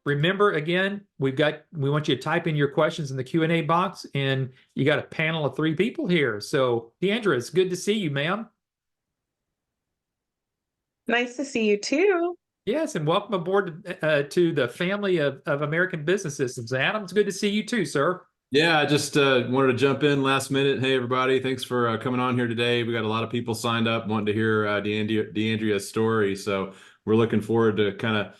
remember again, we want you to type in your questions in the Q&A box, and you got a panel of 3 people here. So Deandra, it's good to see you, ma'am. Nice to see you too. Yes, and welcome aboard to the family of American Business Systems. Adam, it's good to see you too, sir. Yeah, I just wanted to jump in last minute. Hey, everybody, thanks for coming on here today. We got a lot of people signed up wanting to hear DeAndrea's story. So we're looking forward to kind of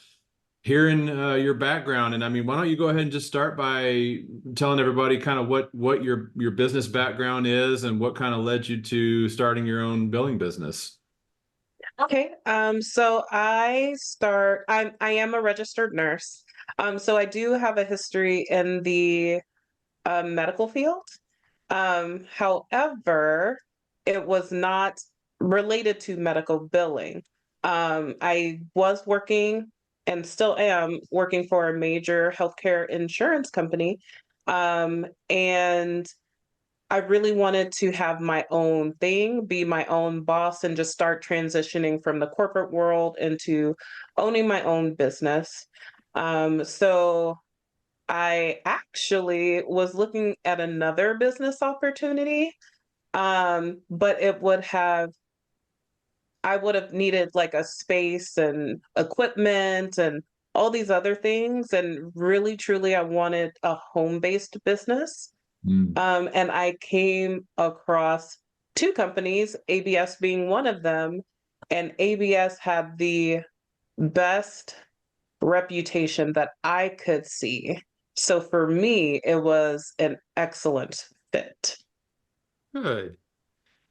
hearing your background. And I mean, why don't you go ahead and just start by telling everybody kind of what your business background is and what kind of led you to starting your own billing business. Okay. So I am a registered nurse. So I do have a history in the medical field. However, it was not related to medical billing. I was working and still am working for a major healthcare insurance company. And I really wanted to have my own thing, be my own boss, and just start transitioning from the corporate world into owning my own business. So I actually was looking at another business opportunity, but I would have needed like a space and equipment and all these other things. And really, truly, I wanted a home-based business. Mm. And I came across 2 companies, ABS being one of them, and ABS had the best reputation that I could see. So for me, it was an excellent fit. Good.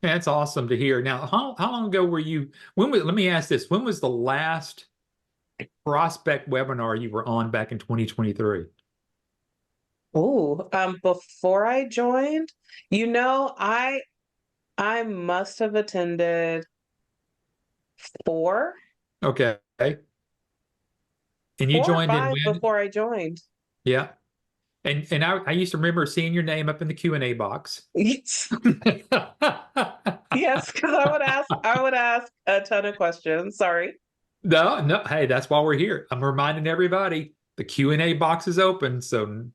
That's awesome to hear. Now, how long ago were you? Let me ask this. When was the last prospect webinar you were on back in 2023? Oh, before I joined, I must have attended 4, Okay. And you 4 or joined in 5 when? before I joined. Yeah. And I used to remember seeing your name up in the Q&A box. Yes, yes, because I would ask a ton of questions. Sorry. No, no. Hey, that's why we're here. I'm reminding everybody the Q&A box is open, so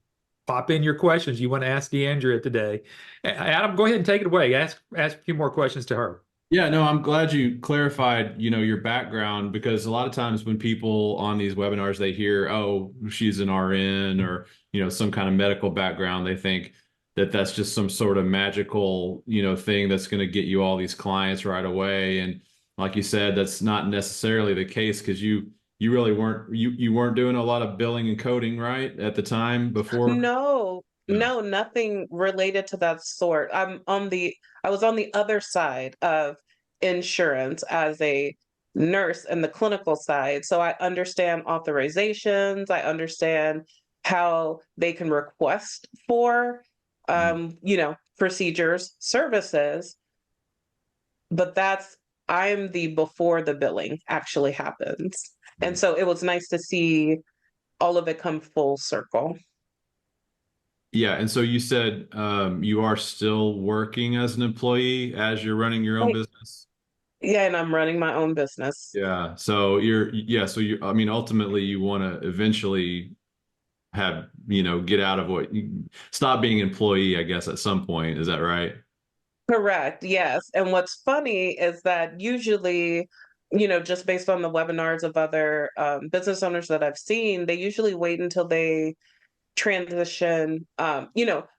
pop in your questions you want to ask DeAndrea today. Adam, go ahead and take it away. Ask a few more questions to her. Yeah, no, I'm glad you clarified, your background, because a lot of times when people on these webinars, they hear, oh, she's an RN or, some kind of medical background, they think that that's just some sort of magical, thing that's going to get you all these clients right away. And like you said, that's not necessarily the case, because you really weren't doing a lot of billing and coding, right, at the time before? No, Yeah. no, nothing related to that sort. I was on the other side of insurance as a nurse in the clinical side. So I understand authorizations, I understand how they can request for procedures, services, but I'm the before the billing actually happens. And so it was nice to see all of it come full circle. Yeah, and so you said you are still working as an employee as you're running your own Like, business? yeah, and I'm running my own business. Yeah. So I mean, ultimately you want to eventually have, get out of stop being employee, I guess, at some point. Is that right? Correct, yes. And what's funny is that usually, just based on the webinars of other business owners that I've seen, they usually wait until they transition,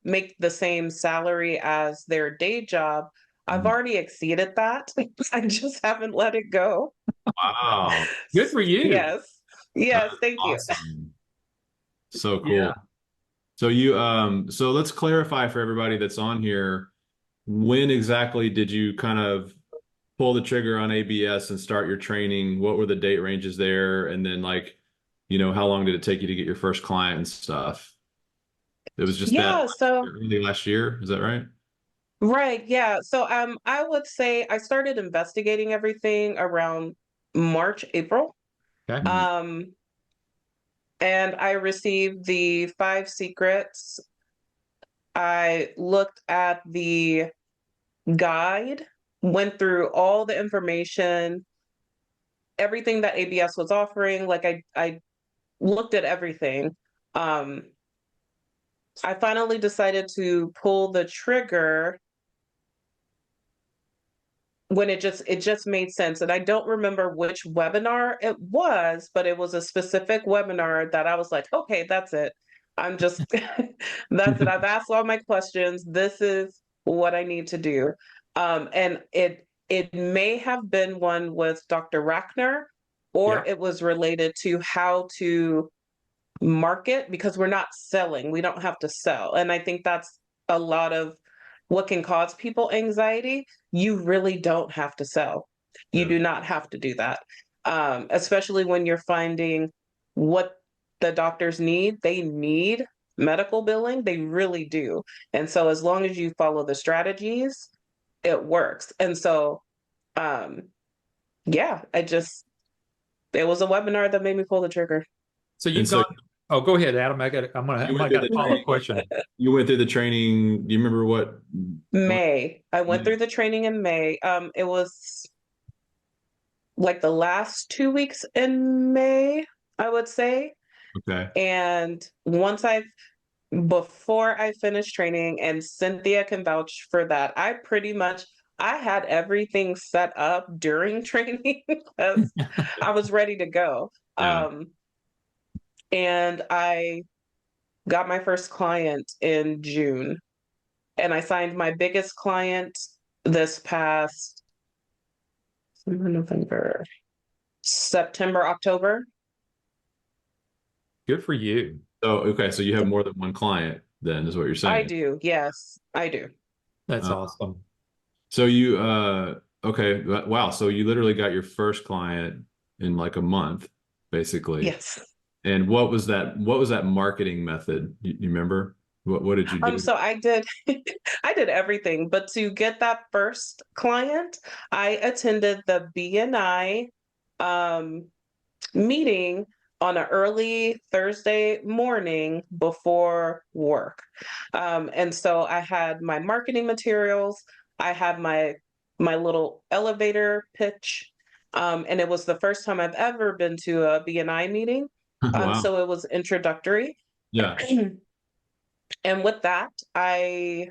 make the same salary as their day job. I've Mhm. already exceeded that. I just haven't let it go. Wow. Good for you. Yes. Yes, That's thank you. awesome. So Yeah. cool. So let's clarify for everybody that's on here, when exactly did you kind of pull the trigger on ABS and start your training? What were the date ranges there? And then how long did it take you to get your first client and stuff? It was just that Yeah, so early last year. Is that right? right, yeah. So I would say I started investigating everything around March, April. Okay. Mhm. Um, and I received the 5 secrets. I looked at the guide, went through all the information, everything that ABS was offering. Like I looked at everything. I finally decided to pull the trigger when it just made sense. And I don't remember which webinar it was, but it was a specific webinar that I was like, okay, that's it. I'm just that's it. I've asked all my questions. This is what I need to do. And it may have been one with Dr. Rackner, Yeah. or it was related to how to market, because we're not selling. We don't have to sell. And I think that's a lot of what can cause people anxiety. You really don't have to sell. You Yeah. do not have to do that. Especially when you're finding what the doctors need. They need medical billing. They really do. And so as long as you follow the strategies, it works. And so, um, yeah, it was a webinar that made me pull the trigger. So And you've so gone. Oh, go ahead, Adam. you I went through got a the follow-up training. question. You went through the training. Do you remember what? May. I went May. through the training in May. It was like the last 2 weeks in May, I would say. Okay. And before I finished training, and Cynthia can vouch for that, I had everything set up during training because I was ready to go. Yeah. And I got my first client in June, and I signed my biggest client this past November, September, October. Good for you. So, okay. So you have more than one client then, is what you're I saying. do, yes, I do. That's Uh, awesome. So you, okay. Wow. So you literally got your first client in like a month, basically. Yes. And what was that marketing method? You remember? What did you do? So I did I did everything, but to get that first client, I attended the BNI meeting on an early Thursday morning before work. And so I had my marketing materials, I had my little elevator pitch, and it was the first time I've ever been to a BNI meeting. Wow. So it was introductory. Yeah. And with that, I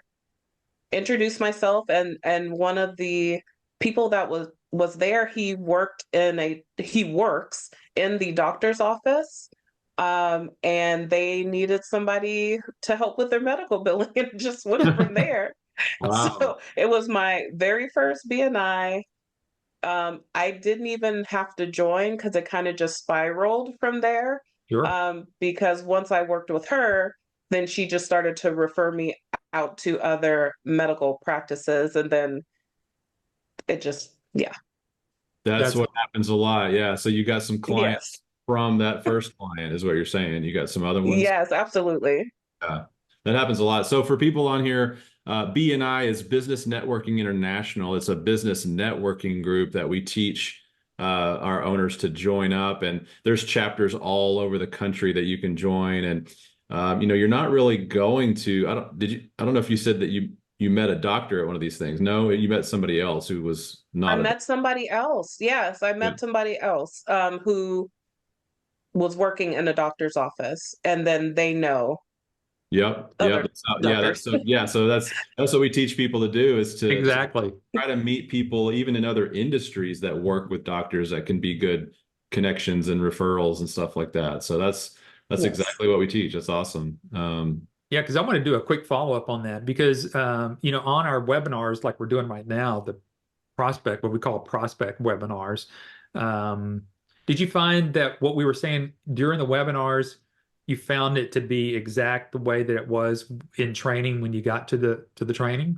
introduced myself, and one of the people that was there, he works in the doctor's office. And they needed somebody to help with their medical billing, and it just went from there. Wow. So it was my very first BNI. I didn't even have to join because it kind of just spiraled from there. Sure. Because once I worked with her, then she just started to refer me out to other medical practices. And then it just, yeah. That's That's what happens a lot. Yeah. So you got some clients Yes. from that first client, is what you're saying. You got some other ones. Yes, absolutely. Yeah, that happens a lot. So for people on here, BNI is Business Networking International. It's a business networking group that we teach our owners to join up, and there's chapters all over the country that you can join. And you're not really going to. I don't know if you said that you met a doctor at one of these things. No, you met somebody else who was I not a doctor. met somebody else. Yes, I Yeah. met somebody else who was working in a doctor's office, and then they know Yep. Yep. other Yeah. doctors. So that's what we teach people to do, is to exactly. try to meet people even in other industries that work with doctors, that can be good connections and referrals and stuff like that. So that's Yes. exactly what we teach. That's awesome. Yeah, because I want to do a quick follow-up on that because on our webinars like we're doing right now, what we call prospect webinars. Did you find that what we were saying during the webinars, you found it to be exact the way that it was in training when you got to the training?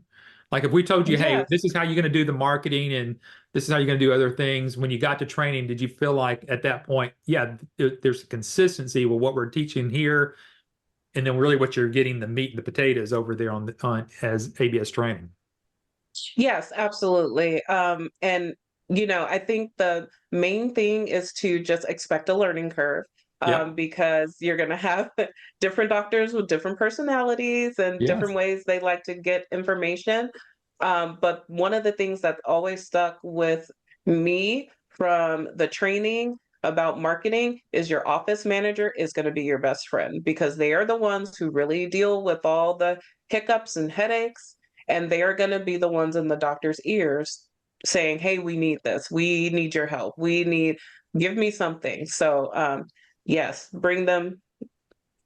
Like if we told you, hey, Yes. this is how you're going to do the marketing and this is how you're going to do other things, when you got to training, did you feel like at that point, yeah, there's a consistency with what we're teaching here, and then really what you're getting, the meat and the potatoes over there on as ABS training? Yes, absolutely. And I think the main thing is to just expect a learning curve, Yeah. because you're going to have different doctors with different personalities and Yes. different ways they like to get information. But one of the things that always stuck with me from the training about marketing is your office manager is going to be your best friend, because they are the ones who really deal with all the hiccups and headaches. And they are going to be the ones in the doctor's ears saying, hey, we need this. We need your help. Give me something. So, yes, bring them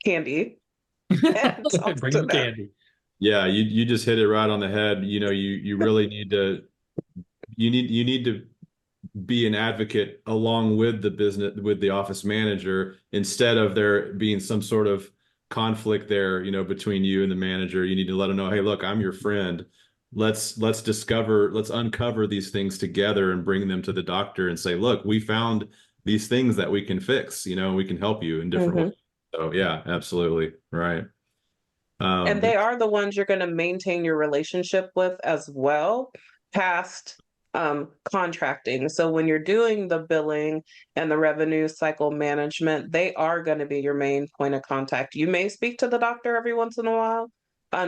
candy and talk Bring to them them. candy. Yeah, you just hit it right on the head. You really need to you need to be an advocate along with the business, with the office manager, instead of there being some sort of conflict there, between you and the manager. You need to let them know, hey, look, I'm your friend. Let's uncover these things together and bring them to the doctor and say, look, we found these things that we can fix, we can help you in different Mhm. ways. So yeah, absolutely. Right. And they are the ones you're going to maintain your relationship with as well, past contracting. So when you're doing the billing and the revenue cycle management, they are going to be your main point of contact. You may speak to the doctor every once in a while,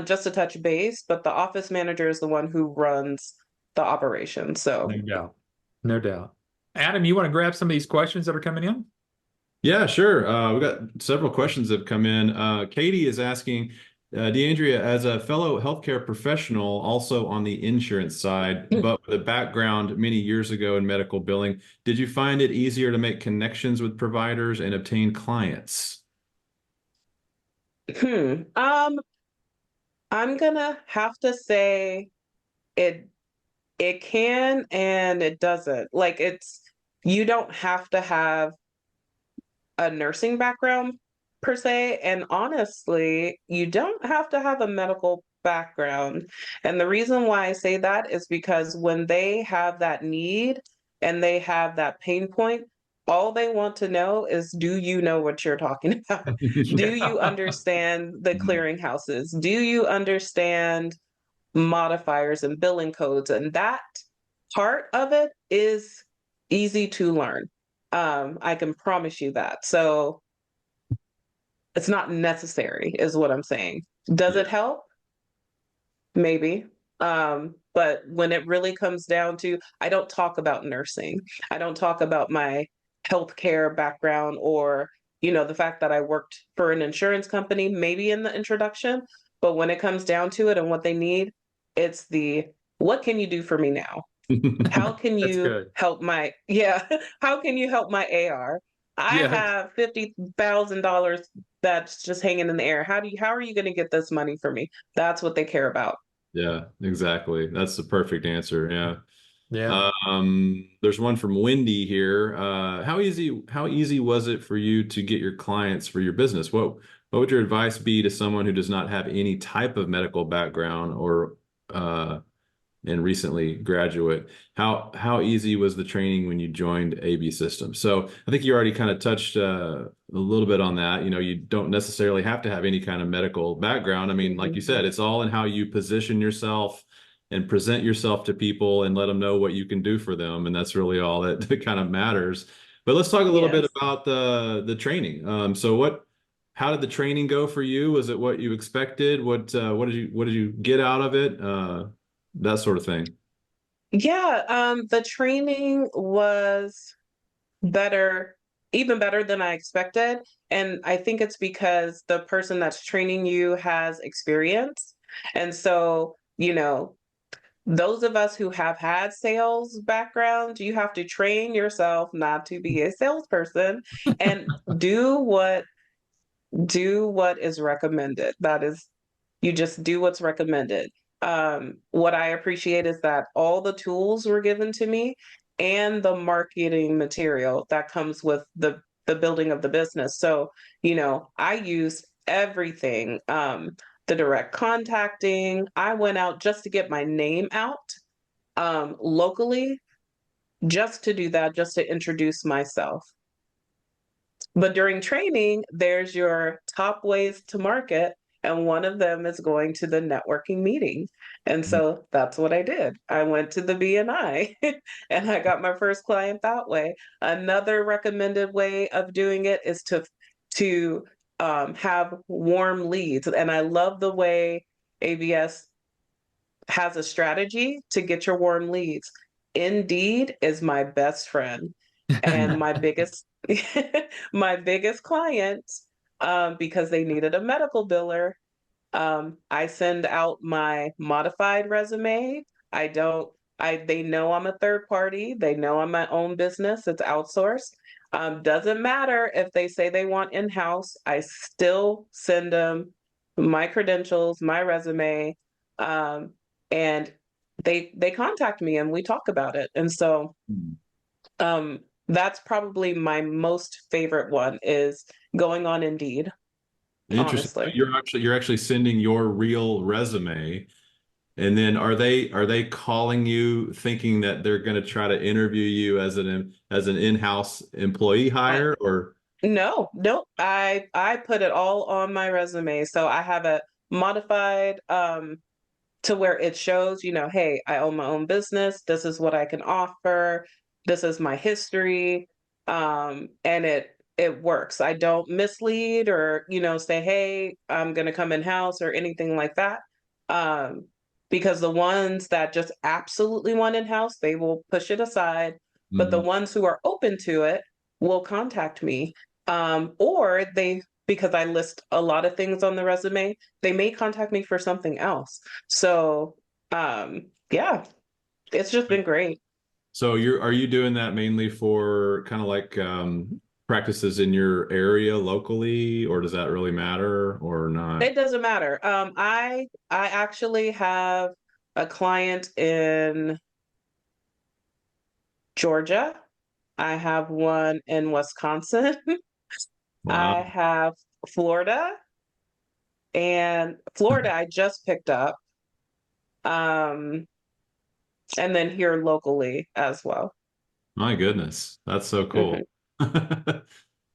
just to touch base, but the office manager is the one who runs the operation. So, No doubt. No doubt. Adam, you want to grab some of these questions that are coming in? Yeah, sure. We've got several questions that have come in. Katie is asking, DeAndrea, as a fellow healthcare professional, also on the insurance side, but with a background many years ago in medical billing, did you find it easier to make connections with providers and obtain clients? I'm gonna have to say it it can and it doesn't. Like, you don't have to have a nursing background per se, and honestly, you don't have to have a medical background. And the reason why I say that is because when they have that need and they have that pain point, all they want to know is, do you know what you're talking about? Do you Yeah. understand the clearinghouses? Do you understand modifiers and billing codes? And that part of it is easy to learn. I can promise you that. So it's not necessary, is what I'm saying. Does it Yeah. help? Maybe. But when it really comes down to, I don't talk about nursing. I don't talk about my healthcare background, or, the fact that I worked for an insurance company, maybe in the introduction. But when it comes down to it and what they need, it's what can you do for me now? How can That's you good. help my, yeah, how can you help my AR? I Yeah. have $50,000 that's just hanging in the air. How are you going to get this money for me? That's what they care about. Yeah, exactly. That's the perfect answer. Yeah. Yeah. There's one from Wendy here. How easy was it for you to get your clients for your business? What would your advice be to someone who does not have any type of medical background or and recently graduate? How easy was the training when you joined AB Systems? So I think you already kind of touched a little bit on that. You don't necessarily have to have any kind of medical background. I mean, like you Mhm. said, it's all in how you position yourself and present yourself to people and let them know what you can do for them. And that's really all that kind of matters. But let's talk a little bit Yes. about the training. How did the training go for you? Was it what you expected? What did you get out of it? That sort of thing. Yeah, the training was better, even better than I expected. And I think it's because the person that's training you has experience. And so, those of us who have had sales background, you have to train yourself not to be a salesperson and do what is recommended. That is, you just do what's recommended. What I appreciate is that all the tools were given to me and the marketing material that comes with the building of the business. So, I used everything. The direct contacting. I went out just to get my name out, locally, just to do that, just to introduce myself. But during training, there's your top ways to market, and one of them is going to the networking meeting. And so that's what I did. I went to the BNI and I got my first client that way. Another recommended way of doing it is to have warm leads. And I love the way ABS has a strategy to get your warm leads. Indeed is my best friend. And my biggest my biggest client, because they needed a medical biller, I send out my modified resume. I don't, they know I'm a third party. They know I'm my own business. It's outsourced. Doesn't matter if they say they want in-house, I still send them my credentials, my resume, and they contact me and we talk about it. And so that's probably my most favorite one is going on Indeed, Interesting. honestly. You're actually sending your real resume, and then are they calling you thinking that they're going to try to interview you as an in-house employee I, hire, or No, nope. I put it all on my resume. So I have it modified to where it shows, hey, I own my own business. This is what I can offer. This is my history. And it works. I don't mislead or, say, hey, I'm gonna come in house or anything like that. Um, because the ones that just absolutely want in house, they will push it aside. But the Mhm. ones who are open to it will contact me. Or because I list a lot of things on the resume, they may contact me for something else. So, yeah, it's just been great. So are you doing that mainly for kind of like practices in your area locally, or does that really matter or not? It doesn't matter. I actually have a client in Georgia. I have one in Wisconsin. I Wow. have Florida, and Florida I just picked up. Um, and then here locally as well. My goodness. That's so Mhm. cool.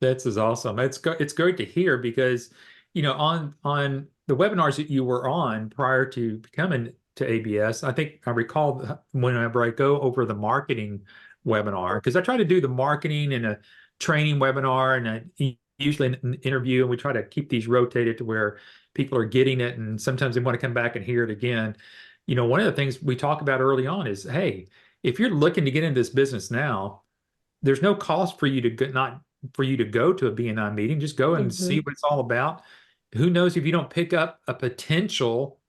This is awesome. It's great to hear because, on the webinars that you were on prior to becoming to ABS, I think I recall whenever I go over the marketing webinar, because I try to do the marketing and a training webinar and usually an interview, and we try to keep these rotated to where people are getting it, and sometimes they want to come back and hear it again. One of the things we talk about early on is, hey, if you're looking to get into this business now, there's no cost for you to go, not for you to go to a BNI meeting. Just go and see Mhm. what it's all about. Who knows if you don't pick up a potential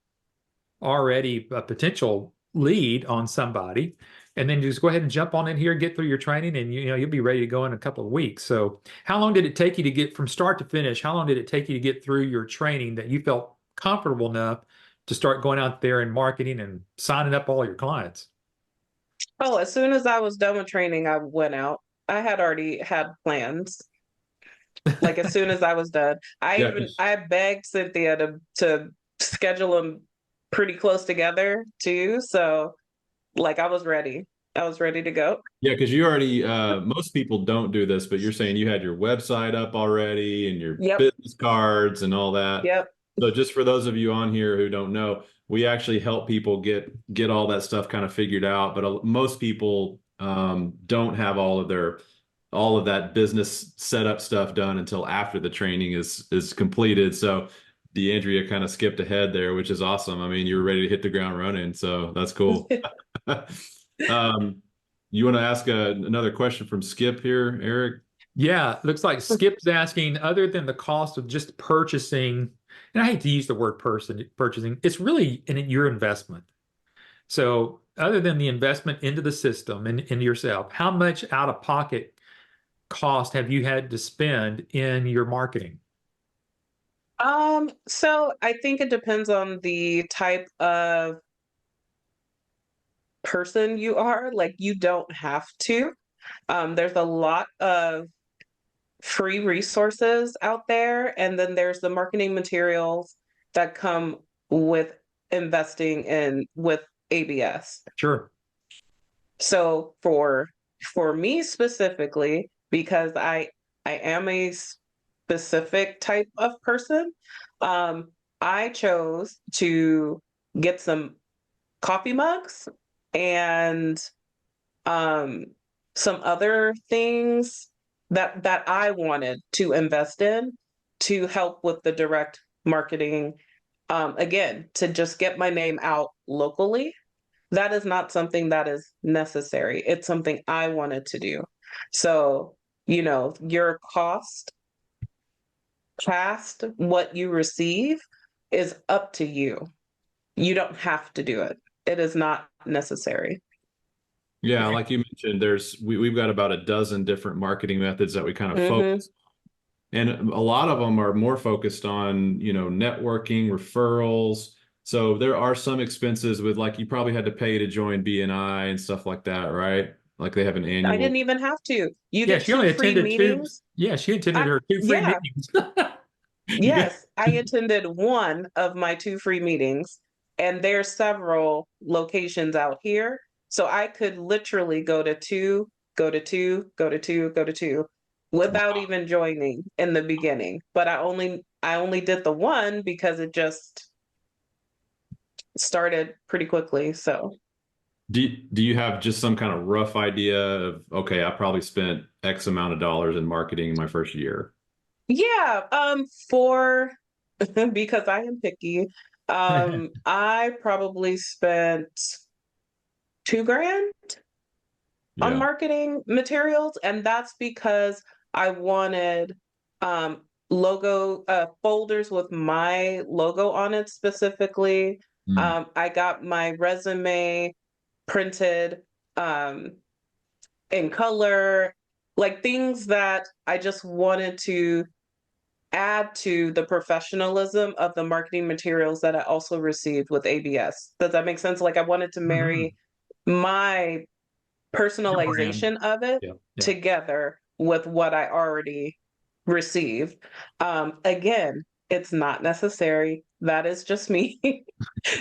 lead on somebody, and then just go ahead and jump on in here, get through your training, and you'll be ready to go in a couple of weeks. So, how long did it take you to get from start to finish? How long did it take you to get through your training that you felt comfortable enough to start going out there and marketing and signing up all your clients? Oh, as soon as I was done with training, I went out. I had already had plans. Like as soon as I was done, Yeah, I begged Cynthia to schedule them pretty close together too. So like I was ready. I was ready to go. yeah, because you already most people don't do this, but you're saying you had your website up already and your Yep. business cards and all that. Yep. So just for those of you on here who don't know, we actually help people get all that stuff kind of figured out, but most people don't have all of that business setup stuff done until after the training is completed. So DeAndrea kind of skipped ahead there, which is awesome. I mean, you were ready to hit the ground running, so that's cool. Um, you want to ask another question from Skip here, Eric? Yeah, looks like Skip's asking, other than the cost of just purchasing, and I hate to use the word purchasing, it's really your investment. So, other than the investment into the system and into yourself, how much out of pocket cost have you had to spend in your marketing? So I think it depends on the type of person you are. Like you don't have to. There's a lot of free resources out there, and then there's the marketing materials that come with investing in with ABS. Sure. So for me specifically, because I am a specific type of person, um, I chose to get some coffee mugs and um, some other things that I wanted to invest in to help with the direct marketing. Again, to just get my name out locally, that is not something that is necessary. It's something I wanted to do. So, your cost past what you receive is up to you. You don't have to do it. It is not necessary. Yeah, like you mentioned, we've got about a dozen different marketing methods that we kind of Hmm. focus. And a lot of them are more focused on, networking, referrals. So there are some expenses with like you probably had to pay to join BNI and stuff like that, right? Like they have an I annual. didn't even have to. You Yeah, get she two only free attended two. meetings. Yeah, she attended I, her two free yeah, meetings. You got, yes, I attended one of my two free meetings, and there's several locations out here. So I could literally go to two, go to two, go to two, go to two without wow. even joining in the beginning. But I only did the one because it just started pretty quickly. So Do you have just some kind of rough idea of, okay, I probably spent X amount of dollars in marketing in my first year? yeah, for because I am picky, I probably spent 2 grand on Yeah. marketing materials, and that's because I wanted logo folders with my logo on it specifically. Mm. I got my resume printed um in color, like things that I just wanted to add to the professionalism of the marketing materials that I also received with ABS. Does that make sense? Like I wanted to Mhm. marry my Your brand. personalization of it Yeah, yeah. together with what I already received. Again, it's not necessary. That is just me,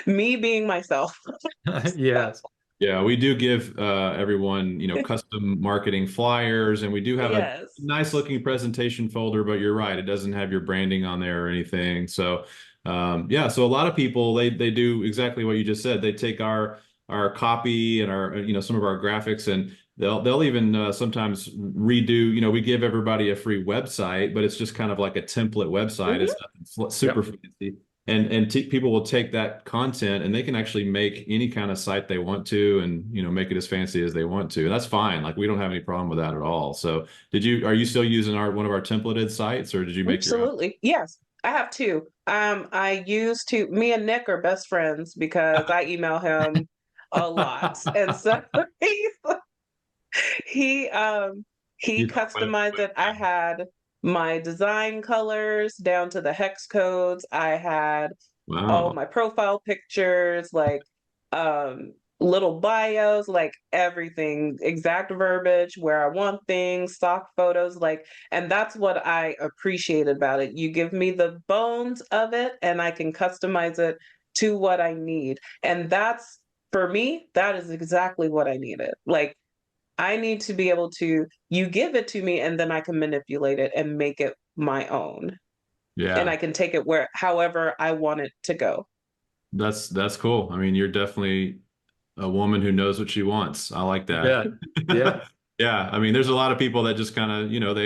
me being myself. So, Yes. Yeah, we do give everyone, custom marketing flyers, and we do have a yes. nice looking presentation folder, but you're right, it doesn't have your branding on there or anything. So, yeah, so a lot of people they do exactly what you just said. They take our copy and our some of our graphics, and they'll even sometimes redo, we give everybody a free website, but it's just kind of like a template website. Mhm. It's nothing super Yep. fancy. And t people will take that content and they can actually make any kind of site they want to, and make it as fancy as they want to. And that's fine. Like we don't have any problem with that at all. So are you still using our one of our templated sites, or did you make your own? Absolutely. Yes, I have two. I used to, me and Nick are best friends because I email him a lot. And so he he um he He's our customized it. I website. had my design colors down to the hex codes. I had all Wow. my profile pictures, like little bios, like everything, exact verbiage, where I want things, stock photos, like, and that's what I appreciate about it. You give me the bones of it and I can customize it to what I need. And that's for me, that is exactly what I needed. Like I need to be able to, you give it to me and then I can manipulate it and make it my own. And Yeah. I can take it where however I want it to go. That's cool. I mean, you're definitely a woman who knows what she wants. I like You that. bet. Yeah. Yeah, I mean, there's a lot of people that just kind of,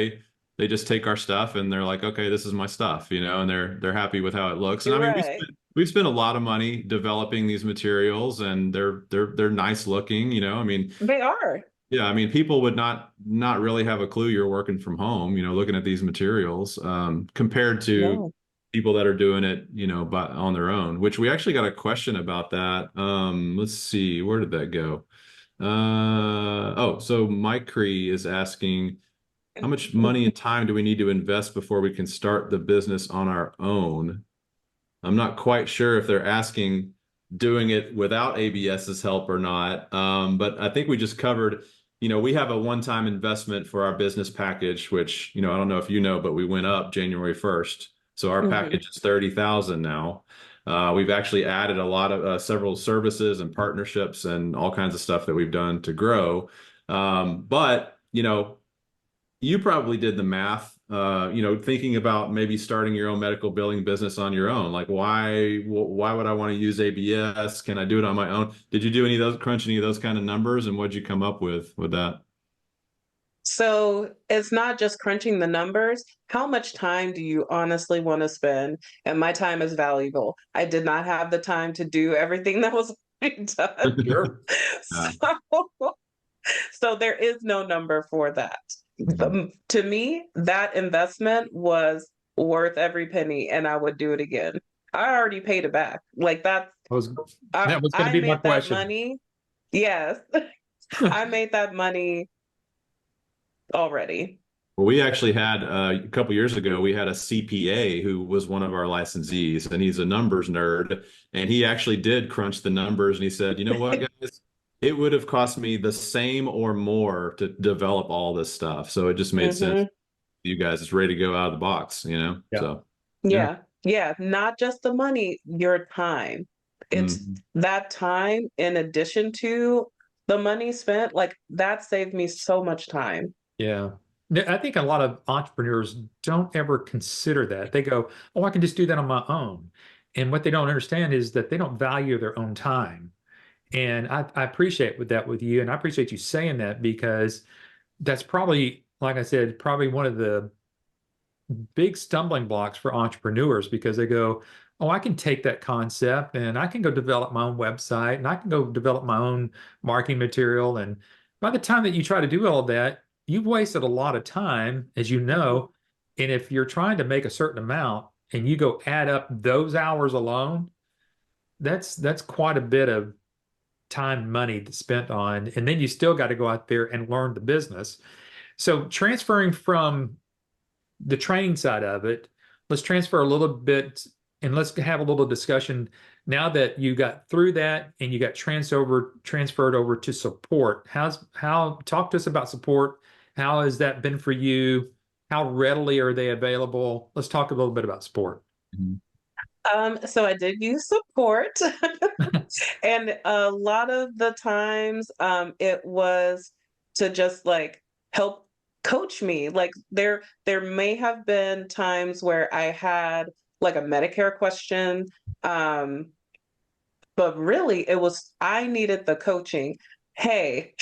they just take our stuff and they're like, okay, this is my stuff, and they're happy with how it looks. And I You're mean, right. we've spent a lot of money developing these materials, and they're nice looking. I mean, They are. yeah, I mean, people would not really have a clue you're working from home, looking at these materials, compared to No. people that are doing it, but on their own. Which we actually got a question about that. Let's see, where did that go? So Mike Cree is asking, how much money and time do we need to invest before we can start the business on our own? I'm not quite sure if they're asking doing it without ABS's help or not. But I think we just covered, we have a one-time investment for our business package, which, I don't know if you know, but we went up January 1st. So our Mhm. package is 30,000 now. We've actually added a lot of several services and partnerships and all kinds of stuff that we've done to grow. But you probably did the math, thinking about maybe starting your own medical billing business on your own. Like, why would I want to use ABS? Can I do it on my own? Did you do any of those, crunch any of those kind of numbers, and what'd you come up with that? So it's not just crunching the numbers. How much time do you honestly want to spend? And my time is valuable. I did not have the time to do everything that was being done. Sure. Yeah. So, So there is no number for that. To me, that investment was worth every penny, and I would do it again. I already paid it back. Like Was I, that was going to I be my made that question. money. Yes, I made that money already. Well, we actually had a couple years ago, we had a CPA who was one of our licensees, and he's a numbers nerd. And he actually did crunch the numbers, and he said, "You know what, guys? It would have cost me the same or more to develop all this stuff. So it just made sense. Hmm. You guys is ready to go out of the box, you know? Yeah. So yeah. Yeah, yeah, not just the money, your time. It's Mhm. that time in addition to the money spent, like that saved me so much time. Yeah. I think a lot of entrepreneurs don't ever consider that. They go, oh, I can just do that on my own. And what they don't understand is that they don't value their own time. And I appreciate with that with you. And I appreciate you saying that because that's probably, like I said, probably one of the big stumbling blocks for entrepreneurs because they go, oh, I can take that concept and I can go develop my own website and I can go develop my own marketing material. And by the time that you try to do all of that, you've wasted a lot of time, as you know. And if you're trying to make a certain amount and you go add up those hours alone, that's quite a bit of time, money spent on. And then you still got to go out there and learn the business. So transferring from the training side of it, let's transfer a little bit and let's have a little discussion now that you got through that and you got transferred over to support. How talk to us about support. How has that been for you? How readily are they available? Let's talk a little bit about support. Mhm. So I did use support, and a lot of the times, it was to just like help coach me. Like there may have been times where I had like a Medicare question, um, but really it was I needed the coaching. Hey,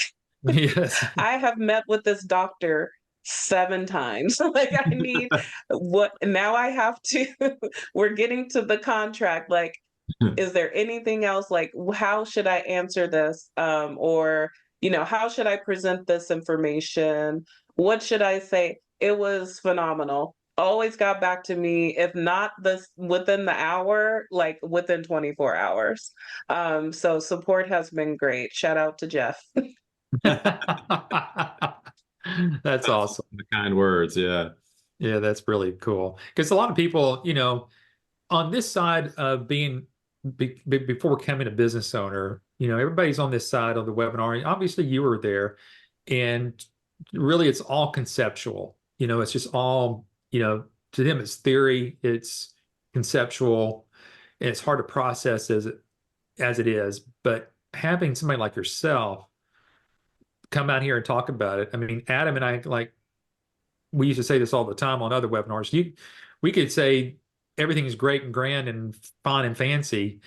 Yes. I have met with this doctor 7 times. Like I need what now I have to we're getting to the contract. Like, is there anything else? Like, how should I answer this? Or, how should I present this information? What should I say? It was phenomenal. Always got back to me, if not this within the hour, like within 24 hours. So support has been great. Shout out to Jeff. That's That's awesome. the kind words. Yeah. Yeah, that's really cool. Because a lot of people, on this side of being before becoming a business owner, everybody's on this side of the webinar. Obviously, you were there, and really, it's all conceptual. It's just all, to them, it's theory, it's conceptual, and it's hard to process as it is. But having somebody like yourself come out here and talk about it. I mean, Adam and I, like, we used to say this all the time on other webinars. We could say everything's great and grand and fine and fancy,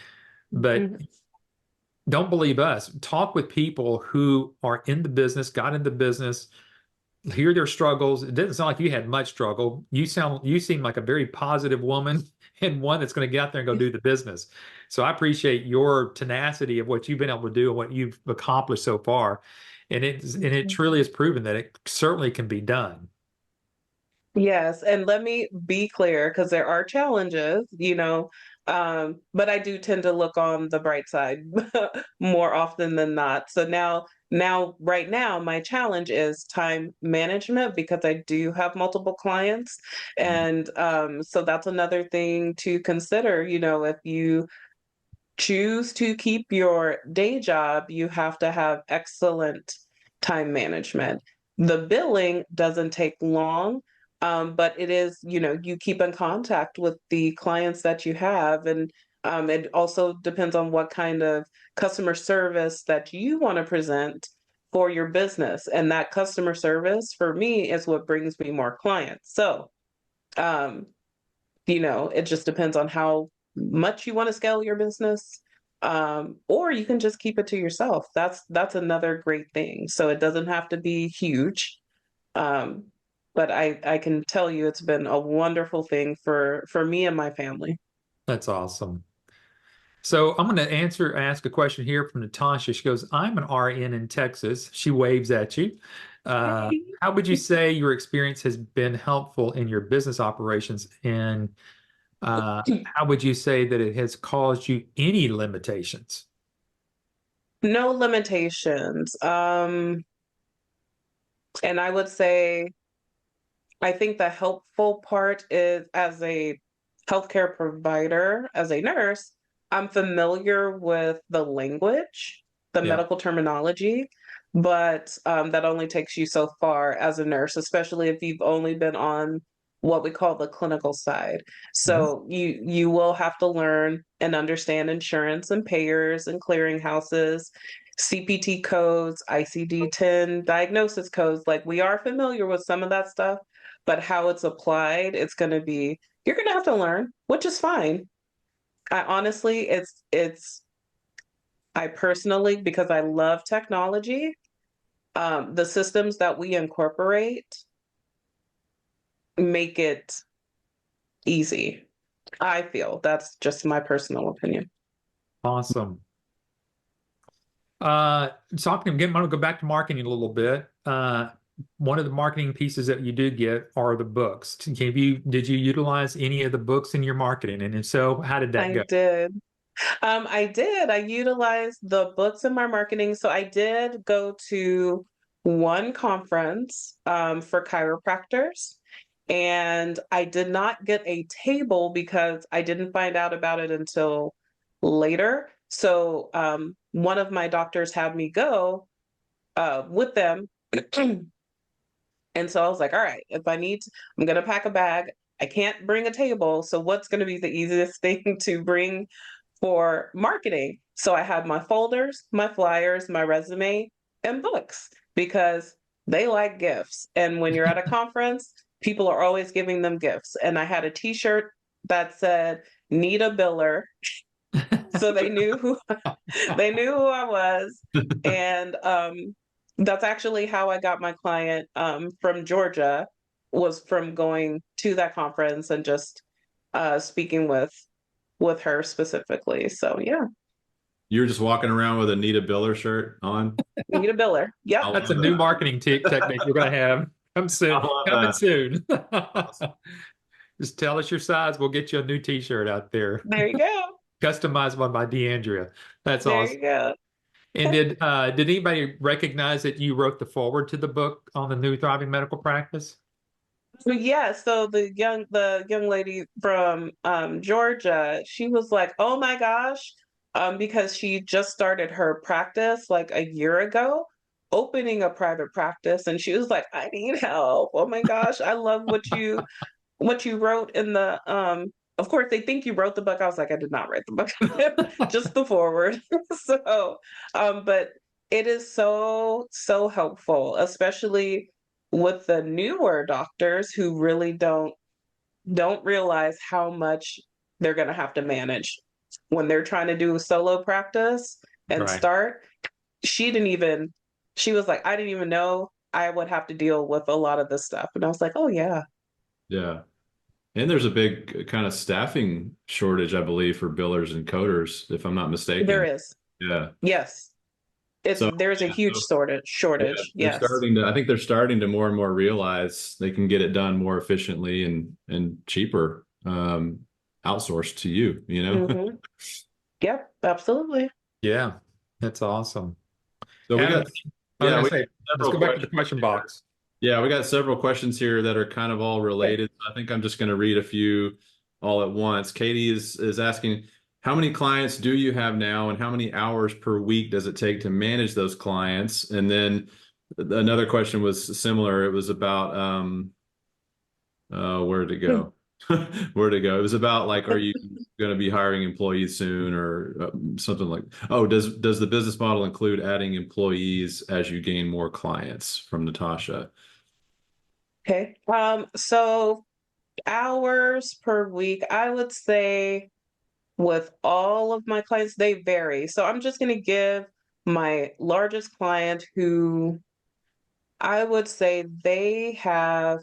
but Mhm. don't believe us. Talk with people who are in the business, got in the business, hear their struggles. It doesn't sound like you had much struggle. You seem like a very positive woman and one that's going to get out there and go do the business. So I appreciate your tenacity of what you've been able to do and what you've accomplished so far. And it truly has proven that it certainly can be done. Yes, and let me be clear because there are challenges, but I do tend to look on the bright side more often than not. So right now, my challenge is time management because I do have multiple clients, and so that's another thing to consider. If you choose to keep your day job, you have to have excellent time management. The billing doesn't take long, but it is, you keep in contact with the clients that you have. And it also depends on what kind of customer service that you want to present for your business. And that customer service for me is what brings me more clients. So, um, it just depends on how much you want to scale your business. Or you can just keep it to yourself. That's another great thing. So it doesn't have to be huge. Um, but I can tell you it's been a wonderful thing for me and my family. That's awesome. So I'm going to ask a question here from Natasha. She goes, I'm an RN in Texas. She waves at you. How would you say your experience has been helpful in your business operations? And how would you say that it has caused you any limitations? No limitations. And I would say, I think the helpful part is as a healthcare provider, as a nurse, I'm familiar with the language, the Yeah. medical terminology, but that only takes you so far as a nurse, especially if you've only been on what we call the clinical side. Mhm. So you will have to learn and understand insurance and payers and clearinghouses, CPT codes, ICD-10 diagnosis codes. Like we are familiar with some of that stuff, but how it's applied, it's going to be, you're going to have to learn, which is fine. I honestly, I personally, because I love technology, the systems that we incorporate make it easy. I feel that's just my personal opinion. Awesome. So I'm going to go back to marketing a little bit. One of the marketing pieces that you do get are the books. Did you utilize any of the books in your marketing? And if so, how did that I go? did. I did. I utilized the books in my marketing. So I did go to one conference for chiropractors, and I did not get a table because I didn't find out about it until later. So one of my doctors had me go with them. And so I was like, all right, if I need to, I'm going to pack a bag. I can't bring a table. So what's going to be the easiest thing to bring for marketing? So I had my folders, my flyers, my resume, and books because they like gifts. And when you're at a conference, people are always giving them gifts. And I had a t-shirt that said, "Need a biller." So they knew who I was. And that's actually how I got my client from Georgia, was from going to that conference and just speaking with her specifically. So yeah, You're just walking around with a Nita Biller shirt on. need a biller. Yep, I That's a love new that. marketing technique we're going to have. Come I soon. love Coming that. soon. Awesome. Just tell us your size. We'll get you a new t-shirt out there. there you go. Customized one by DeAndrea. That's There you awesome. go. And did anybody recognize that you wrote the forward to the book on the new thriving medical practice? Yeah, so the young lady from Georgia, she was like, "Oh my gosh," because she just started her practice like a year ago, opening a private practice, and she was like, "I need help. Oh my gosh, I love what you wrote in the of course they think you wrote the book." I was like, I did not write the book, just the forward. So but it is so helpful, especially with the newer doctors who really don't realize how much they're going to have to manage when they're trying to do solo practice and Right. start. She was like, I didn't even know I would have to deal with a lot of this stuff. And I was like, oh yeah. Yeah. And there's a big kind of staffing shortage, I believe, for billers and coders, if I'm not There mistaken. is. Yeah. Yes. It's So, there's a yeah, huge so yeah, shortage. they're Yes. starting to, I think they're starting to more and more realize they can get it done more efficiently and cheaper, outsourced to you, you know? Hmm. Yep, absolutely. Yeah, that's awesome. So we Adam, got, I was yeah, going we to got say, let's several go back to the questions question here. box. Yeah, we got several questions here that are kind of all Okay. related. I think I'm just going to read a few all at once. Katie is asking, how many clients do you have now, and how many hours per week does it take to manage those clients? And then another question was similar. It was about where'd it go? Where'd it go? It was about like, are you going to be hiring employees soon, or something like? Oh, does the business model include adding employees as you gain more clients? From Natasha. Okay. So hours per week, I would say with all of my clients, they vary. So I'm just going to give my largest client, who I would say they have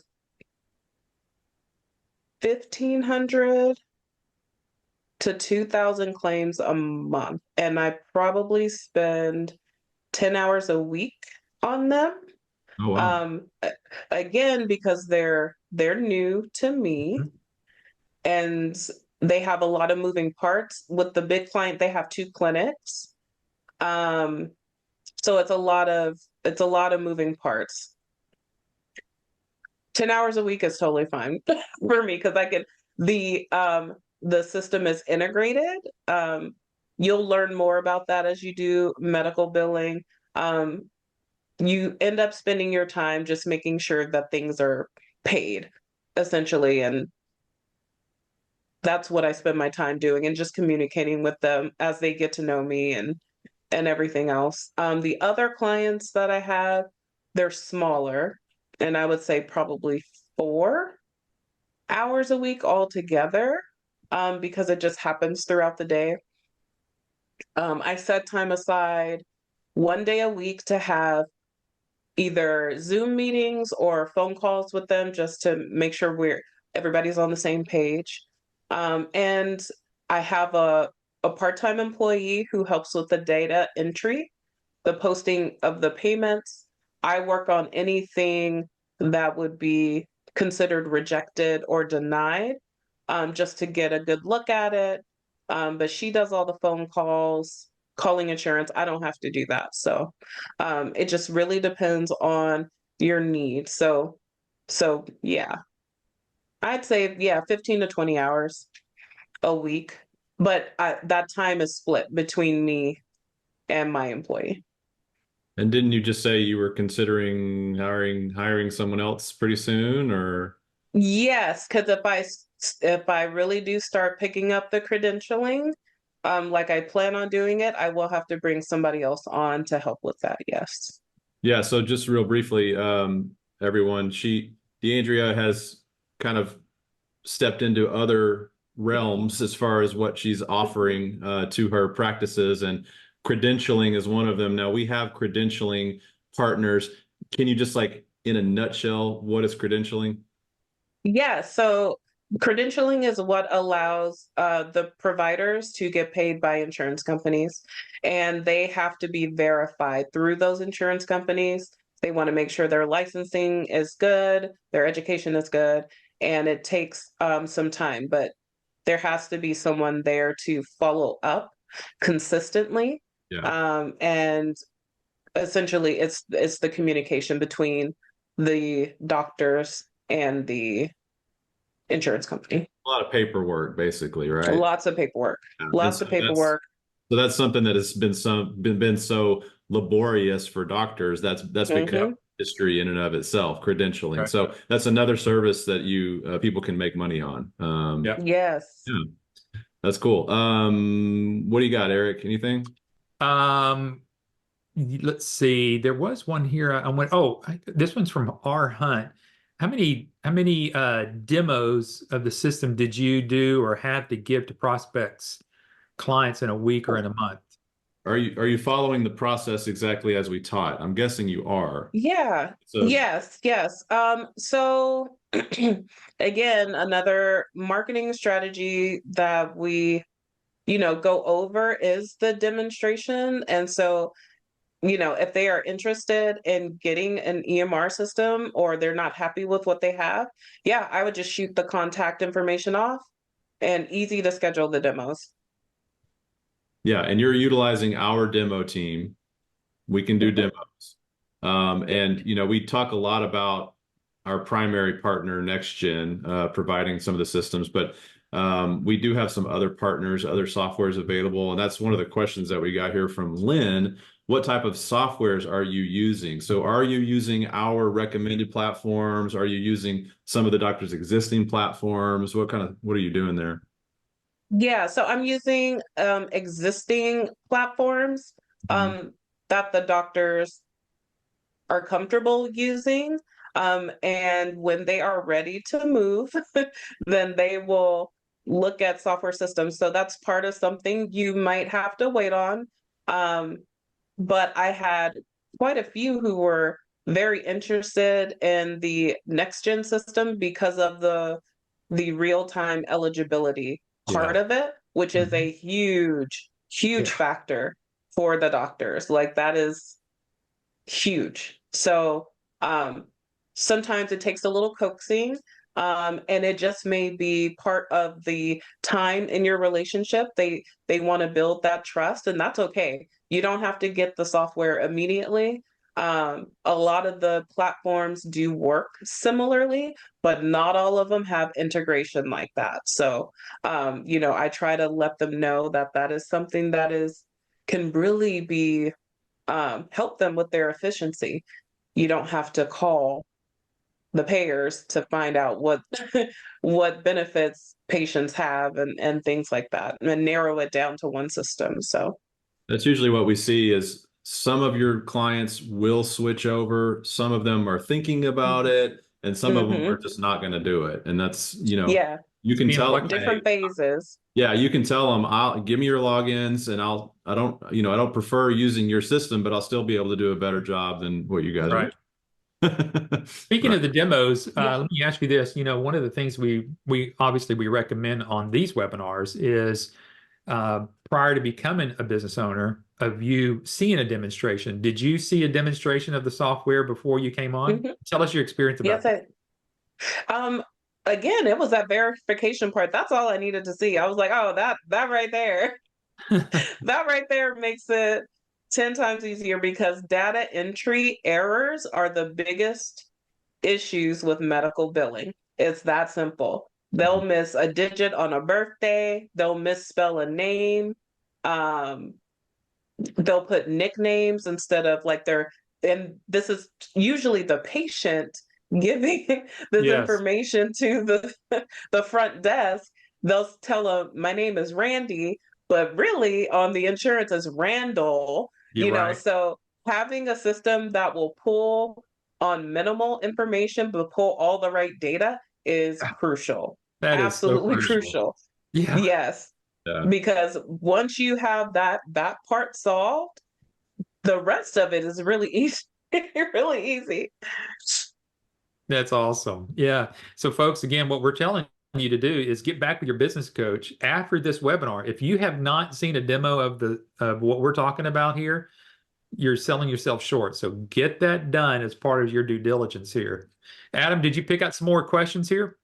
1,500 to 2,000 claims a month, and I probably spend 10 hours a week on them. Oh, wow. Again, because they're new to me and they have a lot of moving parts. With the big client, they have 2 clinics. Um, so it's a lot of moving parts. 10 hours a week is totally fine for me because the system is integrated. You'll learn more about that as you do medical billing. Um, you end up spending your time just making sure that things are paid, essentially, and that's what I spend my time doing, and just communicating with them as they get to know me and everything else. The other clients that I have, they're smaller, and I would say probably 4 hours a week altogether, because it just happens throughout the day. I set time aside 1 day a week to have either Zoom meetings or phone calls with them just to make sure everybody's on the same page. And I have a part-time employee who helps with the data entry, the posting of the payments. I work on anything that would be considered rejected or denied, just to get a good look at it. But she does all the phone calls, calling insurance. I don't have to do that. So it just really depends on your needs. So yeah, I'd say, yeah, 15 to 20 hours a week. But that time is split between me and my employee. And didn't you just say you were considering hiring someone else pretty soon, or? Yes, because if I really do start picking up the credentialing, like I plan on doing it, I will have to bring somebody else on to help with that. Yes. Yeah, so just real briefly, everyone, DeAndrea has kind of stepped into other realms as far as what she's offering to her practices, and credentialing is one of them. Now we have credentialing partners. Can you just, like, in a nutshell, what is credentialing? Yeah, so credentialing is what allows the providers to get paid by insurance companies, and they have to be verified through those insurance companies. They want to make sure their licensing is good, their education is good, and it takes some time, but there has to be someone there to follow up consistently. Yeah, And essentially, it's the communication between the doctors and the insurance company. a lot of paperwork, basically, right? Lots of paperwork. Yeah. And Lots so of paperwork. that's something that has been so laborious for doctors. That's become Hmm. history in and of itself, credentialing. Right. So that's another service that you people can make money on. Yeah. Yes. Yeah, that's cool. What do you got, Eric? Anything? Um, let's see. There was one here. I went, this one's from R Hunt. How many demos of the system did you do or have to give to prospects, clients in a week or in a month? Are you following the process exactly as we taught? I'm guessing you are. Yeah. So Yes. Yes. So again, another marketing strategy that we, go over is the demonstration. And so, if they are interested in getting an EMR system or they're not happy with what they have, yeah, I would just shoot the contact information off, and easy to schedule the demos. yeah, and you're utilizing our demo team. We can do Mhm. demos. And we talk a lot about our primary partner, NextGen, providing some of the systems, but we do have some other partners, other softwares available. And that's one of the questions that we got here from Lynn. What type of softwares are you using? So are you using our recommended platforms? Are you using some of the doctor's existing platforms? What are you doing there? Yeah, so I'm using existing platforms Mhm. um, that the doctors are comfortable using. And when they are ready to move, then they will look at software systems. So that's part of something you might have to wait on. Um, but I had quite a few who were very interested in the next gen system because of the real-time eligibility part Yeah. of it. which is a huge, huge factor for the doctors. Like that is huge. So sometimes it takes a little coaxing, and it just may be part of the time in your relationship. They want to build that trust, and that's okay. You don't have to get the software immediately. A lot of the platforms do work similarly, but not all of them have integration like that. So, I try to let them know that that is something that is can really be help them with their efficiency. You don't have to call the payers to find out what what benefits patients have and things like that, and narrow it down to one system. So That's usually what we see is some of your clients will switch over, some of them are thinking about it, and some of them are mhm. just not going to do it. And that's, Yeah, you It's can being tell them, flexible. hey, different phases. yeah, you can tell them, I'll give me your logins and I don't prefer using your system, but I'll still be able to do a better job than what you guys are Right. doing. Speaking Right. of the demos, Yeah. let me ask you this. One of the things we obviously we recommend on these webinars is prior to becoming a business owner, of you seeing a demonstration. Did you see a demonstration of the software before you came on? Mhm. Tell us your experience about Yes, um again, it was that verification part. That's all I needed to see. I was like, oh, that right there. that. That right there makes it 10 times easier because data entry errors are the biggest issues with medical billing. It's that simple. They'll miss a digit on a birthday, they'll misspell a name, um, they'll put nicknames instead of like their, and this is usually the patient giving this Yes, information to the front desk. They'll tell them my name is Randy, but really on the insurance is Randall, you're right. so having a system that will pull on minimal information but pull all the right data is crucial. That is so Absolutely crucial. crucial. Yeah, Yes, Yeah. because once you have that part solved, the rest of it is really easy. Really easy. that's awesome. Yeah. So, folks, again, what we're telling you to do is get back with your business coach after this webinar. If you have not seen a demo of what we're talking about here, you're selling yourself short. So get that done as part of your due diligence here. Adam, did you pick out some more questions here?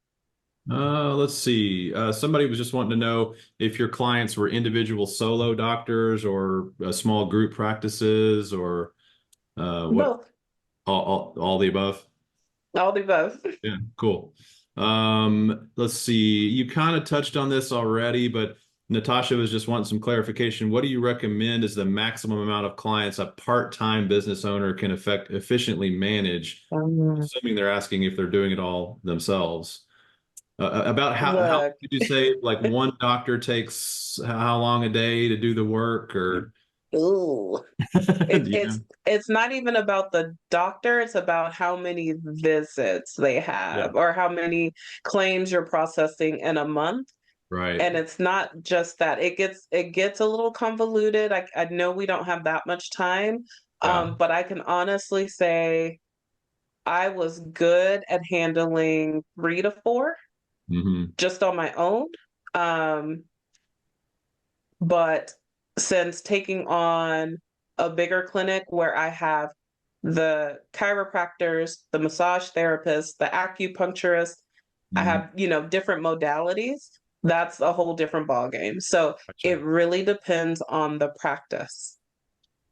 Let's see. Somebody was just wanting to know if your clients were individual solo doctors or small group practices or what Both. all the above. All the above. Yeah, cool. Let's see. You kind of touched on this already, but Natasha was just wanting some clarification. What do you recommend is the maximum amount of clients a part-time business owner can efficiently manage, assuming they're asking if they're doing it all themselves? About how Look, did you say like one doctor takes how long a day to do the work or ooh. do It, you know? it's not even about the doctor, it's about how many visits they Yeah, have or how many claims you're processing in a month. right. And it's not just that. It gets a little convoluted. I know we don't have that much time. Yeah. But I can honestly say I was good at handling 3 to 4 Hmm. just on my own. Um, but since taking on a bigger clinic where I have the chiropractors, the massage therapists, the acupuncturist, I Hmm. have, different modalities. That's a whole different ballgame. So Gotcha. it really depends on the practice.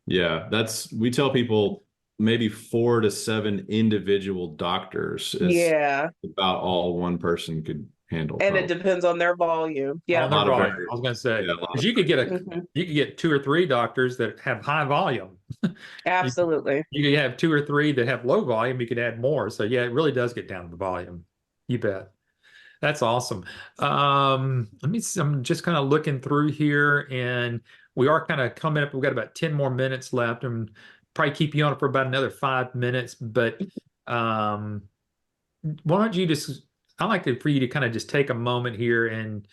Yeah, we tell people maybe 4 to 7 individual doctors is Yeah. about all one person could handle, And it probably. depends on their volume. On A Yep. their lot of volume. very, I was going to say, yeah, a lot because of Mhm. you could get 2 or 3 doctors that have high volume. You, Absolutely. you could have 2 or 3 that have low volume. You could add more. So yeah, it really does get down to the volume. You bet. That's awesome. Let me see, I'm just kind of looking through here and we are kind of coming up. We've got about 10 more minutes left and probably keep you on for about another 5 minutes. But um, why don't you just, I'd like for you to kind of just take a moment here and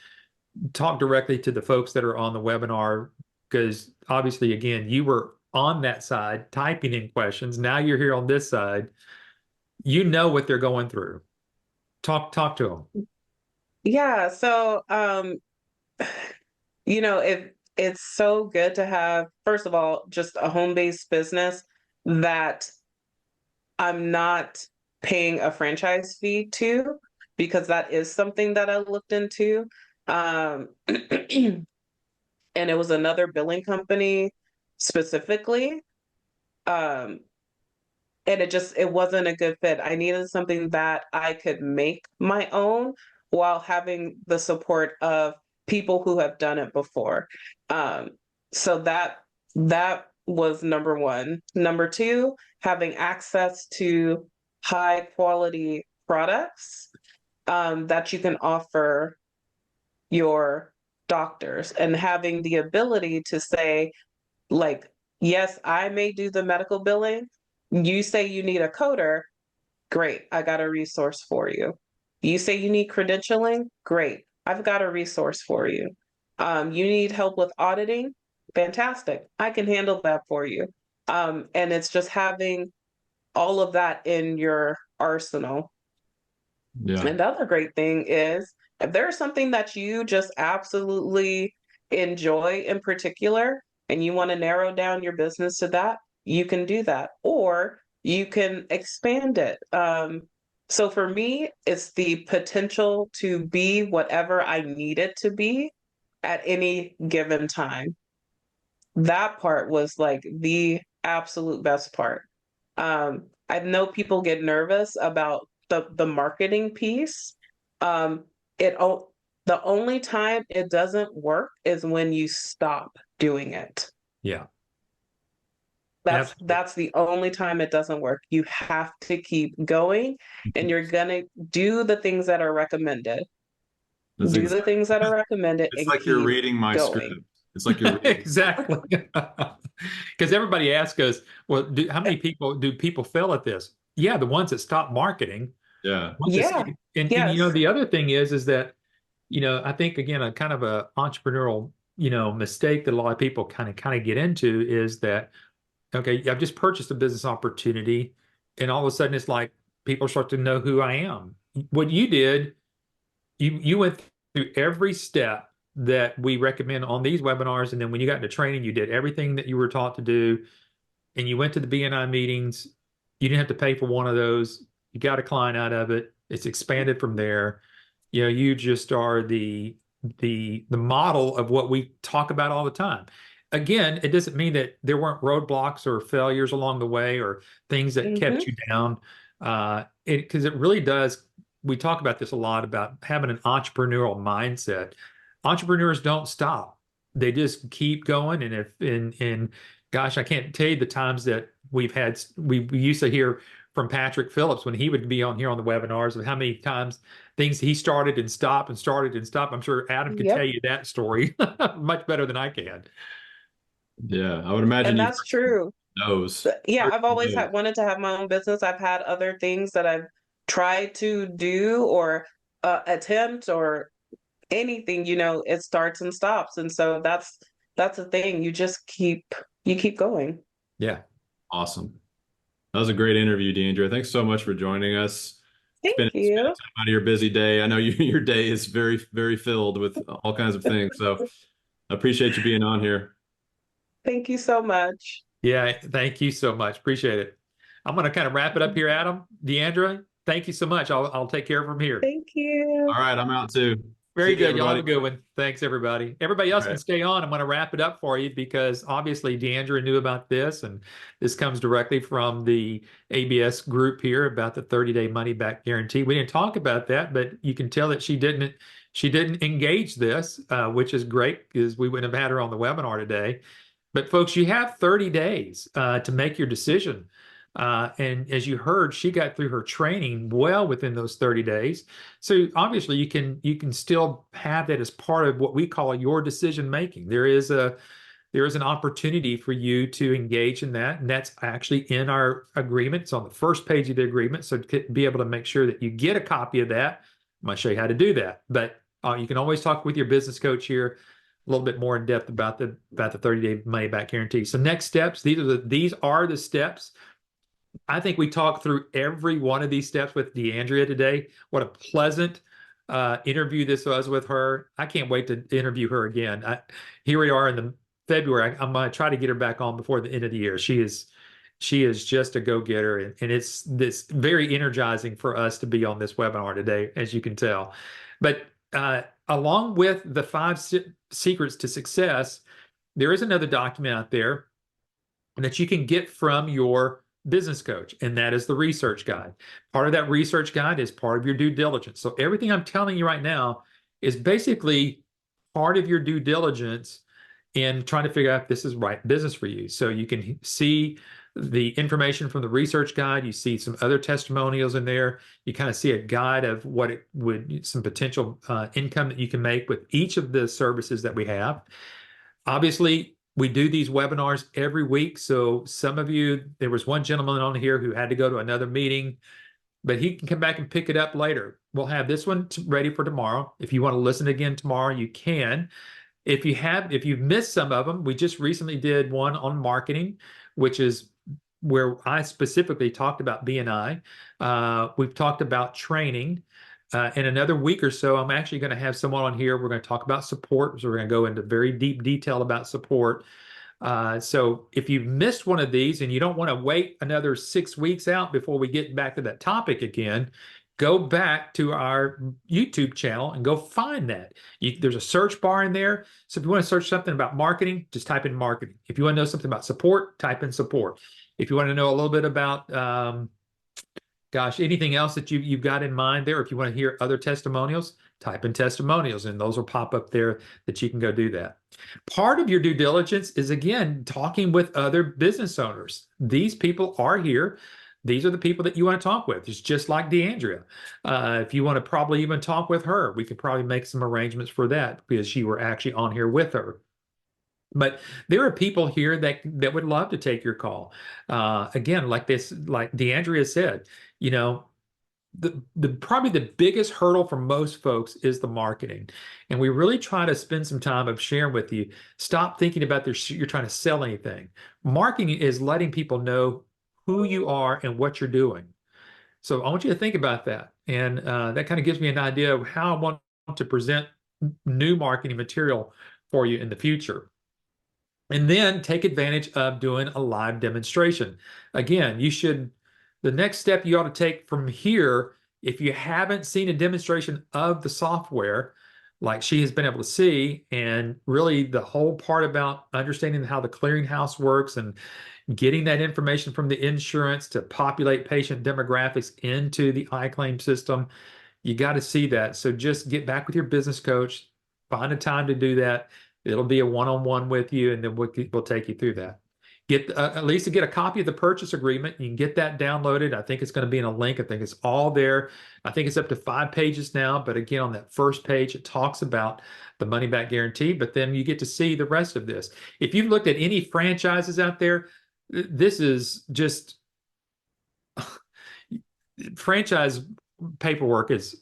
talk directly to the folks that are on the webinar, because obviously, again, you were on that side typing in questions. Now you're here on this side. You know what they're going through. Talk to them. Yeah. So if it's so good to have, first of all, just a home-based business that I'm not paying a franchise fee to, because that is something that I looked into. And it was another billing company specifically. Um, and it wasn't a good fit. I needed something that I could make my own while having the support of people who have done it before. Um, so that was number one. Number two, having access to high quality products that you can offer your doctors, and having the ability to say, like, yes, I may do the medical billing. You say you need a coder, great, I got a resource for you. You say you need credentialing, great, I've got a resource for you. You need help with auditing, fantastic, I can handle that for you. And it's just having all of that in your arsenal. Yeah. And the other great thing is, if there's something that you just absolutely enjoy in particular, and you want to narrow down your business to that, you can do that, or you can expand it. So for me, it's the potential to be whatever I need it to be at any given time. That part was like the absolute best part. I know people get nervous about the marketing piece. Um, the only time it doesn't work is when you stop doing it. Yeah. That's the only time it doesn't work. You have to keep going, and you're gonna do the things that are recommended. That's Do the things that are recommended it's and like you're keep reading my script. going. It's like you're reading. Exactly. Because everybody asks us, well, how many people do people fail at this? Yeah, the ones that stop marketing. Yeah. Yeah. And Yes. the other thing is that, I think again, a kind of a entrepreneurial, mistake that a lot of people kind of get into is that, okay, I've just purchased a business opportunity, and all of a sudden it's like people start to know who I am. What you did, you went through every step that we recommend on these webinars, and then when you got into training, you did everything that you were taught to do, and you went to the BNI meetings. You didn't have to pay for one of those. You got a client out of it. It's expanded from there. You just are the model of what we talk about all the time. Again, it doesn't mean that there weren't roadblocks or failures along the way or things that kept Hmm. you down. Because it really does. We talk about this a lot about having an entrepreneurial mindset. Entrepreneurs don't stop. They just keep going. And gosh, I can't tell you the times that we used to hear from Patrick Phillips when he would be on here on the webinars of how many times things he started and stopped and started and stopped. I'm sure Adam could tell Yep. you that story much better than I can. Yeah. I would imagine And you've that's true. heard those. Yeah, Heard I've always those. wanted to have my own business. I've had other things that I've tried to do or attempt or anything, it starts and stops. And so that's the thing. You keep going. Yeah. Awesome. That was a great interview, Deandra. Thanks so much for joining us. Thank Spending you. time out of your busy day. I know your day is very, very filled with all kinds of things. So I appreciate you being on here. Thank you so much. Yeah. Thank you so much. Appreciate it. I'm going to kind of wrap it up here, Adam. Deandra, thank you so much. I'll take care of from here. Thank you. All right, I'm out too. Very See you, good. Y'all have a everybody. good one. Thanks, everybody. Everybody else All can right. stay on. I'm going to wrap it up for you because obviously Deandra knew about this, and this comes directly from the ABS group here about the 30-day money back guarantee. We didn't talk about that, but you can tell that she didn't engage this, which is great because we wouldn't have had her on the webinar today. But folks, you have 30 days to make your decision. And as you heard, she got through her training well within those 30 days. So obviously you can still have that as part of what we call your decision making. There is an opportunity for you to engage in that, and that's actually in our agreement. It's on the first page of the agreement. So to be able to make sure that you get a copy of that, I'm going to show you how to do that. But you can always talk with your business coach here a little bit more in depth about the 30-day money back guarantee. So next steps, these are the steps. I think we talked through every one of these steps with Deandra today. What a pleasant, interview this was with her. I can't wait to interview her again. Here we are in the February. I'm going to try to get her back on before the end of the year. She is just a go-getter, and it's this very energizing for us to be on this webinar today, as you can tell. But along with the five secrets to success, there is another document out there that you can get from your business coach, and that is the research guide. Part of that research guide is part of your due diligence. So everything I'm telling you right now is basically part of your due diligence in trying to figure out if this is right business for you. So you can see the information from the research guide. You see some other testimonials in there. You kind of see a guide of what it would, some potential income that you can make with each of the services that we have. Obviously, we do these webinars every week. So some of you, there was one gentleman on here who had to go to another meeting, but he can come back and pick it up later. We'll have this one ready for tomorrow. If you want to listen again tomorrow, you can. If you've missed some of them, we just recently did one on marketing, which is where I specifically talked about BNI. We've talked about training. In another week or so, I'm actually going to have someone on here. We're going to talk about support. So we're going to go into very deep detail about support. So if you've missed one of these and you don't want to wait another 6 weeks out before we get back to that topic again, go back to our YouTube channel and go find that. There's a search bar in there. So if you want to search something about marketing, just type in marketing. If you want to know something about support, type in support. If you want to know a little bit about, anything else that you've got in mind there, if you want to hear other testimonials, type in testimonials, and those will pop up there that you can go do that. Part of your due diligence is, again, talking with other business owners. These people are here. These are the people that you want to talk with. It's just like DeAndrea. If you want to probably even talk with her, we could probably make some arrangements for that because you were actually on here with her. But there are people here that would love to take your call. Again, like DeAndrea said, you know, the probably the biggest hurdle for most folks is the marketing. And we really try to spend some time of sharing with you. Stop thinking about you're trying to sell anything. Marketing is letting people know who you are and what you're doing. So I want you to think about that. And that kind of gives me an idea of how I want to present new marketing material for you in the future. And then take advantage of doing a live demonstration. Again, the next step you ought to take from here, if you haven't seen a demonstration of the software, like she has been able to see, and really the whole part about understanding how the clearinghouse works and getting that information from the insurance to populate patient demographics into the iClaim system, you got to see that. So just get back with your business coach, find a time to do that. It'll be a one-on-one with you, and then we'll take you through that. Get at least to get a copy of the purchase agreement. You can get that downloaded. I think it's going to be in a link. I think it's all there. I think it's up to 5 pages now. But again, on that first page, it talks about the money back guarantee. But then you get to see the rest of this. If you've looked at any franchises out there, this is just franchise paperwork is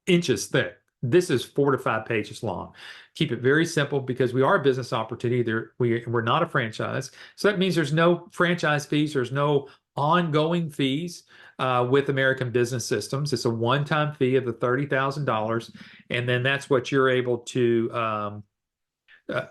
inches thick. This is 4 to 5 pages long. Keep it very simple because we are a business opportunity. We're not a franchise. So that means there's no franchise fees. There's no ongoing fees with American Business Systems. It's a one-time fee of the $30,000. And then that's what you're able to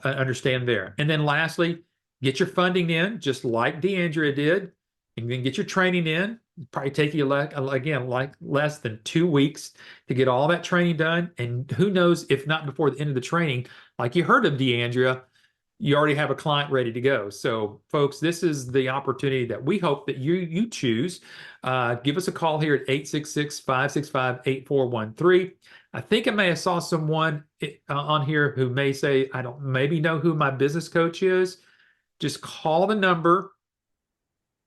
understand there. And then lastly, get your funding in, just like DeAndrea did, and then get your training in. It'll probably take you, again, like less than 2 weeks to get all that training done. And who knows, if not before the end of the training, like you heard of DeAndrea, you already have a client ready to go. So folks, this is the opportunity that we hope that you choose. Give us a call here at 866-565-8413. I think I may have saw someone on here who may say, I don't maybe know who my business coach is. Just call the number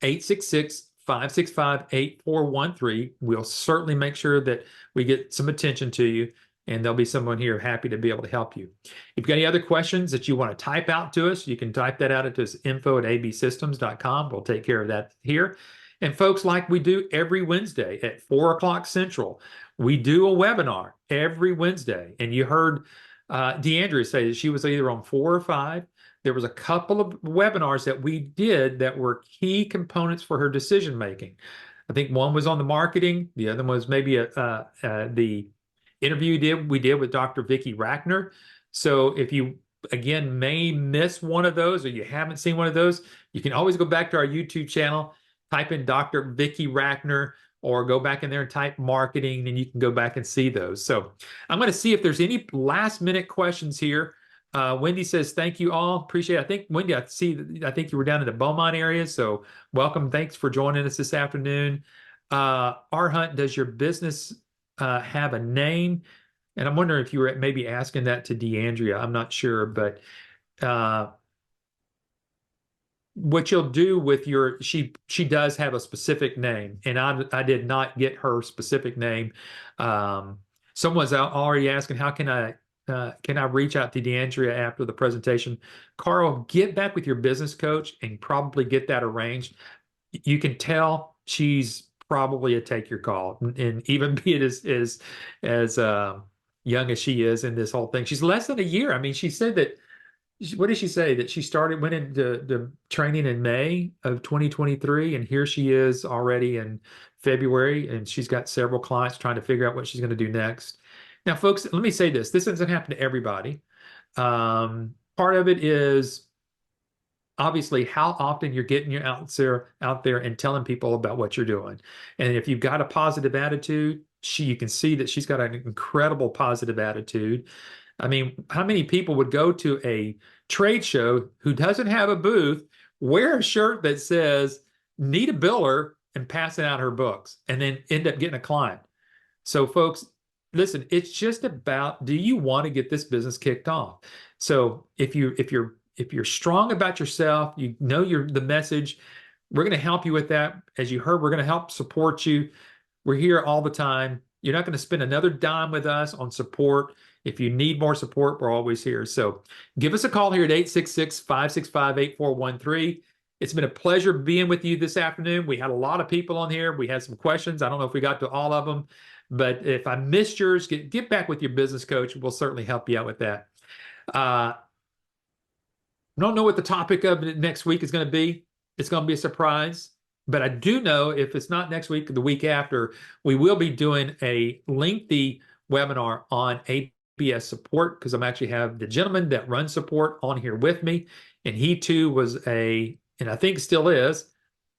866-565-8413. We'll certainly make sure that we get some attention to you, and there'll be someone here happy to be able to help you. If you've got any other questions that you want to type out to us, you can type that out to us, info@absystems.com. We'll take care of that here. And folks, like we do every Wednesday at 4 o'clock Central, we do a webinar every Wednesday. And you heard DeAndrea say that she was either on 4 or 5. There was a couple of webinars that we did that were key components for her decision making. I think one was on the marketing. The other was maybe the interview we did with Dr. Vicki Rackner. So if you, again, may miss one of those or you haven't seen one of those, you can always go back to our YouTube channel, type in Dr. Vicki Rackner, or go back in there and type marketing, and you can go back and see those. So I'm going to see if there's any last minute questions here. Wendy says, thank you all. Appreciate it. I think, Wendy, I think you were down in the Beaumont area. So welcome. Thanks for joining us this afternoon. R Hunt, does your business have a name? And I'm wondering if you were maybe asking that to DeAndrea. I'm not sure, but what you'll do with she does have a specific name, and I did not get her specific name. Someone's already asking, how can I reach out to DeAndrea after the presentation? Carl, get back with your business coach and probably get that arranged. You can tell she's probably a take your call, and even be it as young as she is in this whole thing. She's less than a year. I mean, she said that, what did she say? That she went into the training in May of 2023, and here she is already in February, and she's got several clients trying to figure out what she's going to do next. Now, folks, let me say this. This doesn't happen to everybody. Part of it is obviously how often you're getting out there and telling people about what you're doing. And if you've got a positive attitude, you can see that she's got an incredible positive attitude. I mean, how many people would go to a trade show who doesn't have a booth, wear a shirt that says, need a biller, and passing out her books, and then end up getting a client? So folks, listen, it's just about, do you want to get this business kicked off? So if you're strong about yourself, you know the message, we're going to help you with that. As you heard, we're going to help support you. We're here all the time. You're not going to spend another dime with us on support. If you need more support, we're always here. So give us a call here at 866-565-8413. It's been a pleasure being with you this afternoon. We had a lot of people on here. We had some questions. I don't know if we got to all of them, but if I missed yours, get back with your business coach. We'll certainly help you out with that. I don't know what the topic of next week is going to be. It's going to be a surprise. But I do know if it's not next week or the week after, we will be doing a lengthy webinar on ABS support, because I'm actually have the gentleman that runs support on here with me. And he too was and I think still is,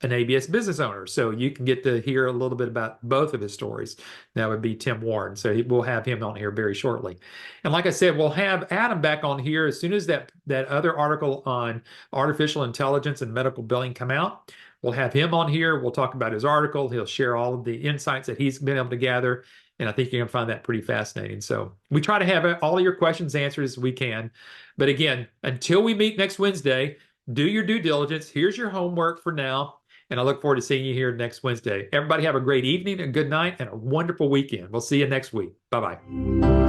an ABS business owner. So you can get to hear a little bit about both of his stories. That would be Tim Warren. So we'll have him on here very shortly. And like I said, we'll have Adam back on here as soon as that other article on artificial intelligence and medical billing come out. We'll have him on here. We'll talk about his article. He'll share all of the insights that he's been able to gather. And I think you're going to find that pretty fascinating. So we try to have all of your questions answered as we can. But again, until we meet next Wednesday, do your due diligence. Here's your homework for now. And I look forward to seeing you here next Wednesday. Everybody have a great evening, a good night, and a wonderful weekend. We'll see you next week. Bye-bye.